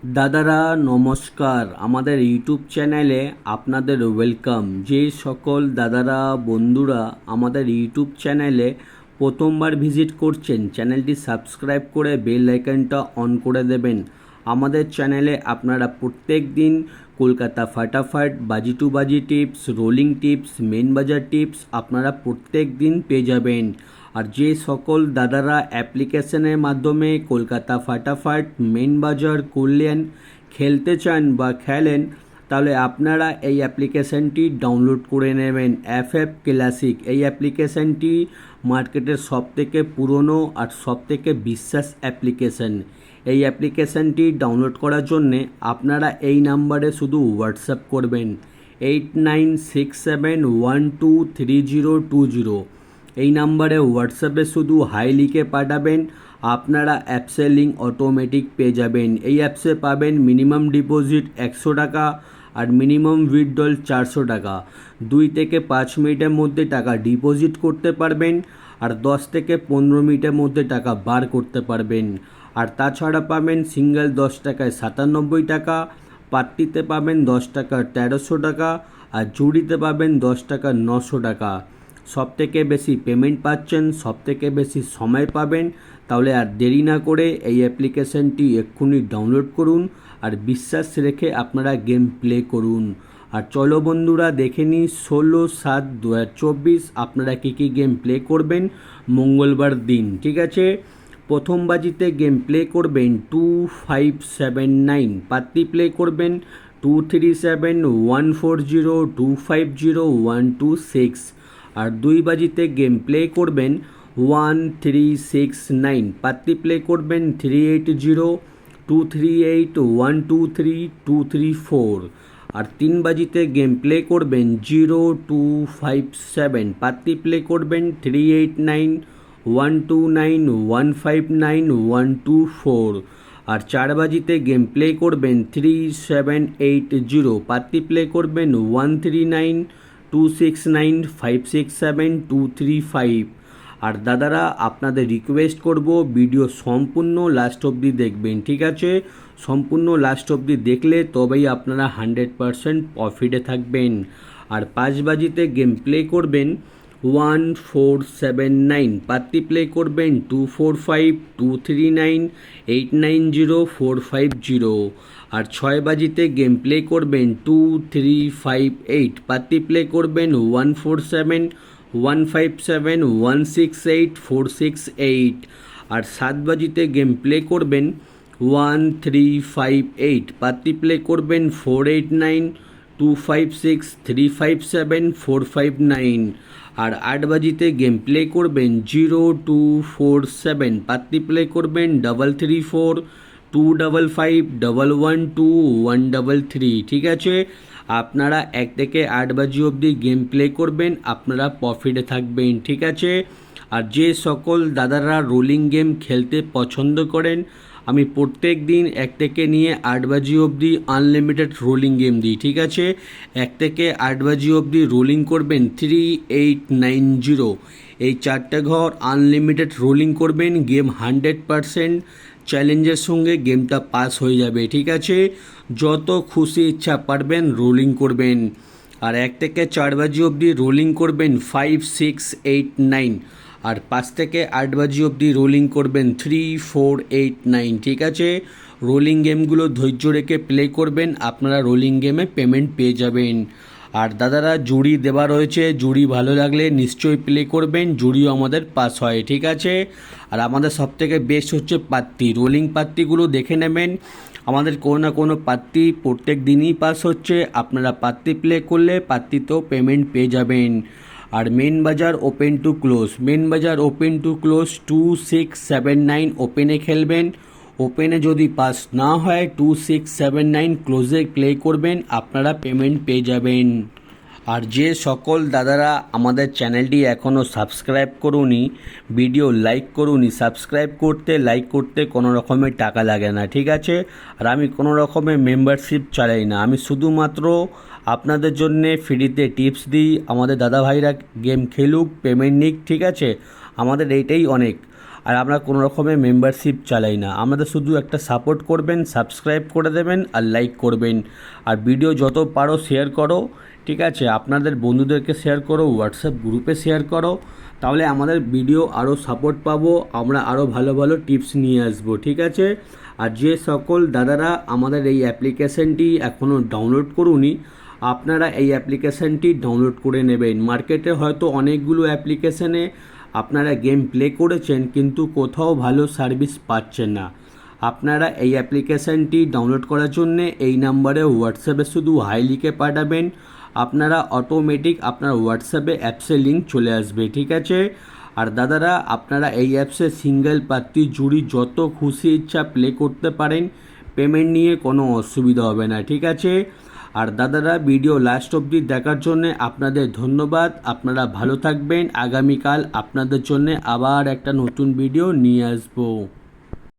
দাদারা নমস্কার, আমাদের ইউটিউব চ্যানেলে আপনাদের ওয়েলকাম। যে সকল দাদারা বন্ধুরা আমাদের ইউটিউব চ্যানেলে প্রথমবার ভিজিট করছেন, চ্যানেলটি সাবস্ক্রাইব করে বেল আইকনটা অন করে দেবেন। আমাদের চ্যানেলে আপনারা প্রত্যেক দিন কলকাতা ফাটাফাট, বাজি টু বাজি টিপস, রোলিং টিপস, মেন বাজার টিপস আপনারা প্রত্যেক দিন পেয়ে যাবেন। আর যে সকল দাদারা অ্যাপ্লিকেশনের মাধ্যমে কলকাতা ফাটাফাট, মেন বাজার, কল্যাণ খেলতে চান বা খেলেন, তাহলে আপনারা এই অ্যাপ্লিকেশানটি ডাউনলোড করে নেবেন। এফএফ ক্লাসিক এই অ্যাপ্লিকেশানটি মার্কেটের সবথেকে পুরনো আর সবথেকে বিশ্বাস অ্যাপ্লিকেশান। এই অ্যাপ্লিকেশানটি ডাউনলোড করার জন্যে আপনারা এই নাম্বারে শুধু হোয়াটসঅ্যাপ করবেন 8967123020। এই নাম্বারে হোয়াটসঅ্যাপে শুধু হাই লিখে পাঠাবেন, আপনারা অ্যাপসের লিঙ্ক অটোমেটিক পেয়ে যাবেন। এই অ্যাপসে পাবেন মিনিমাম ডিপোজিট 100 টাকা আর মিনিমাম উইথড্রল 400 টাকা। 2 থেকে 5 মিনিটের মধ্যে টাকা ডিপোজিট করতে পারবেন আর 10 থেকে 15 মিনিটের মধ্যে টাকা বার করতে পারবেন। আর তাছাড়া পাবেন সিঙ্গেল 10 টাকায় 97 টাকা, পাত্তিতে পাবেন 10 টাকার 1300 টাকা আর জুড়িতে পাবেন 10 টাকার 900 টাকা। সবথেকে বেশি পেমেন্ট পাচ্ছেন, সবথেকে বেশি সময় পাবেন। তাহলে আর দেরি না করে এই অ্যাপ্লিকেশনটি এক্ষুনি ডাউনলোড করুন আর বিশ্বাস রেখে আপনারা গেম প্লে করুন। আর চলো বন্ধুরা দেখে নিই 16/7/2024 আপনারা কী কী গেম প্লে করবেন মঙ্গলবার দিন। ঠিক আছে, প্রথম বাজিতে গেম প্লে করবেন 2579, পাত্তি প্লে করবেন 237140250126। আর 2 বাজিতে গেম প্লে করবেন 1369, পাত্তি প্লে করবেন 380238123234। আর 3 বাজিতে গেম প্লে করবেন 0257, পাত্তি প্লে করবেন 389129159124। আর 4 বাজিতে গেম প্লে করবেন 3780, পাত্তি প্লে করবেন 139269567235। আর দাদারা আপনাদের রিকোয়েস্ট করব ভিডিও সম্পূর্ণ লাস্ট অবধি দেখবেন। ঠিক আছে, সম্পূর্ণ লাস্ট অবধি দেখলে তবেই আপনারা 100% প্রফিটে থাকবেন। আর 5 বাজিতে গেম প্লে করবেন 1479, পাত্তি প্লে করবেন 245239890450। আর 6 বাজিতে গেম প্লে করবেন 2358, পাত্তি প্লে করবেন 147157168468। আর 7 বাজিতে গেম প্লে করবেন 1358, পাত্তি প্লে করবেন 489256357459। আর 8 বাজিতে গেম প্লে করবেন 0247, পাত্তি প্লে করবেন 334255112133। ঠিক আছে, আপনারা 1 থেকে 8 বাজি অবধি গেম প্লে করবেন, আপনারা প্রফিটে থাকবেন। ঠিক আছে, আর যে সকল দাদারা রোলিং গেম খেলতে পছন্দ করেন, আমি প্রত্যেক দিন 1 থেকে নিয়ে 8 বাজি অবধি আনলিমিটেড রোলিং গেম দিই। ঠিক আছে, 1 থেকে 8 বাজি অবধি রোলিং করবেন 3890, এই 4টে ঘর আনলিমিটেড রোলিং করবেন, গেম 100% চ্যালেঞ্জের সঙ্গে গেমটা পাস হয়ে যাবে। ঠিক আছে, যত খুশি ইচ্ছা পারবেন রোলিং করবেন। আর 1 থেকে 4 বাজি অবধি রোলিং করবেন 5689, আর 5 থেকে 8 বাজি অবধি রোলিং করবেন 3489। ঠিক আছে, রোলিং গেমগুলো ধৈর্য রেখে প্লে করবেন, আপনারা রোলিং গেমে পেমেন্ট পেয়ে যাবেন। আর দাদারা জুড়ি দেওয়া রয়েছে, জুড়ি ভালো লাগলে নিশ্চয়ই প্লে করবেন, জুড়িও আমাদের পাস হয়। ঠিক আছে, আর আমাদের সবথেকে বেস্ট হচ্ছে পাত্তি, রোলিং পাত্তিগুলো দেখে নেবেন, আমাদের কোনো না কোনো পাত্তি প্রত্যেক দিনই পাস হচ্ছে। আপনারা পাত্তি প্লে করলে পাত্তিতেও পেমেন্ট পেয়ে যাবেন। আর মেন বাজার ওপেন টু ক্লোজ, মেন বাজার ওপেন টু ক্লোজ 2679 ওপেনে খেলবেন, ওপেনে যদি পাস না হয় 2679 ক্লোজে প্লে করবেন, আপনারা পেমেন্ট পেয়ে যাবেন। আর যে সকল দাদারা আমাদের চ্যানেলটি এখনও সাবস্ক্রাইব করুনি, ভিডিও লাইক করুনি, সাবস্ক্রাইব করতে লাইক করতে কোনো রকমের টাকা লাগে না। ঠিক আছে, আর আমি কোনো রকমের মেম্বারশিপ চালাই না, আমি শুধুমাত্র আপনাদের জন্যে ফ্রিতে টিপস দিই, আমাদের দাদা ভাইরা গেম খেলুক, পেমেন্ট নিক। ঠিক আছে, আমাদের এইটাই অনেক। আর আমরা কোনো রকমের মেম্বারশিপ চালাই না, আমাদের শুধু একটা সাপোর্ট করবেন, সাবস্ক্রাইব করে দেবেন আর লাইক করবেন। আর ভিডিও যত পারো শেয়ার করো, ঠিক আছে, আপনাদের বন্ধুদেরকে শেয়ার করো, হোয়াটসঅ্যাপ গ্রুপে শেয়ার করো, তাহলে আমাদের ভিডিও আরও সাপোর্ট পাবো, আমরা আরও ভালো ভালো টিপস নিয়ে আসবো, ঠিক আছে। আর যে সকল দাদারা আমাদের এই অ্যাপ্লিকেশানটি এখনও ডাউনলোড করুনি, আপনারা এই অ্যাপ্লিকেশানটি ডাউনলোড করে নেবেন। মার্কেটে হয়তো অনেকগুলো অ্যাপ্লিকেশানে আপনারা গেম প্লে করেছেন কিন্তু কোথাও ভালো সার্ভিস পাচ্ছেন না। আপনারা এই অ্যাপ্লিকেশানটি ডাউনলোড করার জন্যে এই নাম্বারে হোয়াটসঅ্যাপে শুধু হাই লিখে পাঠাবেন, আপনারা অটোমেটিক আপনার হোয়াটসঅ্যাপে অ্যাপসের লিঙ্ক চলে আসবে, ঠিক আছে। আর দাদারা আপনারা এই অ্যাপসে সিঙ্গেল পাত্তি জুড়ি যত খুশি ইচ্ছা প্লে করতে পারেন, পেমেন্ট নিয়ে কোনো অসুবিধা হবে না, ঠিক আছে। আর দাদারা ভিডিও লাস্ট অবধি দেখার জন্যে আপনাদের ধন্যবাদ, আপনারা ভালো থাকবেন। আগামীকাল আপনাদের জন্যে আবার একটা নতুন ভিডিও নিয়ে আসবো।